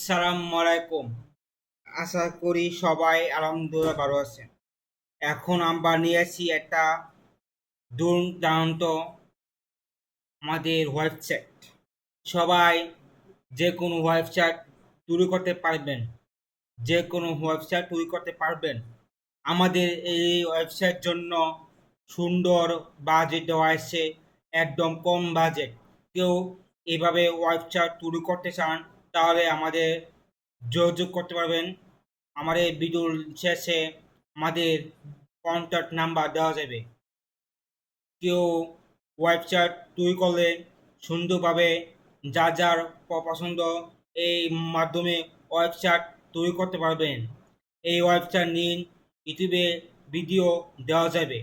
আসসালামু আলাইকুম। আশা করি সবাই আলহামদুলিল্লাহ ভালো আছেন। এখন আমরা নিয়েছি একটা দুর্দান্ত আমাদের ওয়েবসাইট। সবাই যে কোনো ওয়েবসাইট তৈরি করতে পারবেন। যে কোনো ওয়েবসাইট তৈরি করতে পারবেন। আমাদের এই ওয়েবসাইট জন্য সুন্দর বাজেট দেওয়া আছে, একদম কম বাজেট। কেউ এভাবে ওয়েবসাইট তৈরি করতে চান তাহলে আমাদের যোগাযোগ করতে পারবেন। আমাদের ভিডিওর শেষে আমাদের কন্ট্যাক্ট নাম্বার দেওয়া যাবে। কেউ ওয়েবসাইট তৈরি করলে সুন্দরভাবে যার যার পছন্দ এই মাধ্যমে ওয়েবসাইট তৈরি করতে পারবেন। এই ওয়েবসাইট নিন, ইউটিউবে ভিডিও দেওয়া যাবে।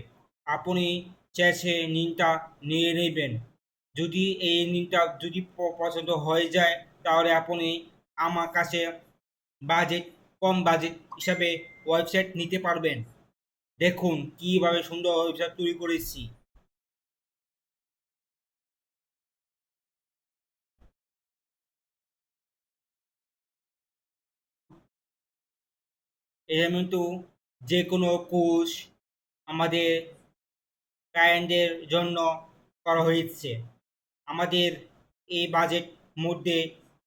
আপনি শেষে লিঙ্কটা নিয়ে নেবেন। যদি এই লিঙ্কটা যদি পছন্দ হয়ে যায় তাহলে আপনি আমার কাছে বাজেট কম বাজেট হিসাবে ওয়েবসাইট নিতে পারবেন। দেখুন কিভাবে সুন্দর ওয়েবসাইট তৈরি করেছি। এটা কিন্তু যে কোনো কোর্স আমাদের ক্লায়েন্টদের জন্য করা হয়েছে। আমাদের এই বাজেট মধ্যে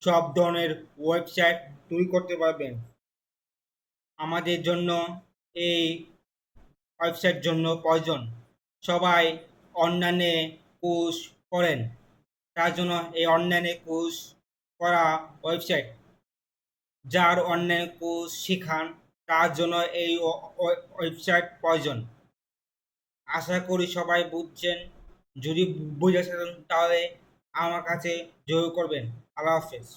সব ধরনের ওয়েবসাইট তৈরি করতে পারবেন। আমাদের জন্য এই ওয়েবসাইট জন্য প্রয়োজন সবাই অনলাইনে কোর্স করেন, তার জন্য এই অনলাইনে কোর্স করা ওয়েবসাইট। যার অনলাইন কোর্স শেখান তার জন্য এই ওয়েবসাইট প্রয়োজন। আশা করি সবাই বুঝছেন। যদি বুঝে থাকেন তাহলে আমার কাছে যোগাযোগ করবেন। আল্লাহ হাফেজ।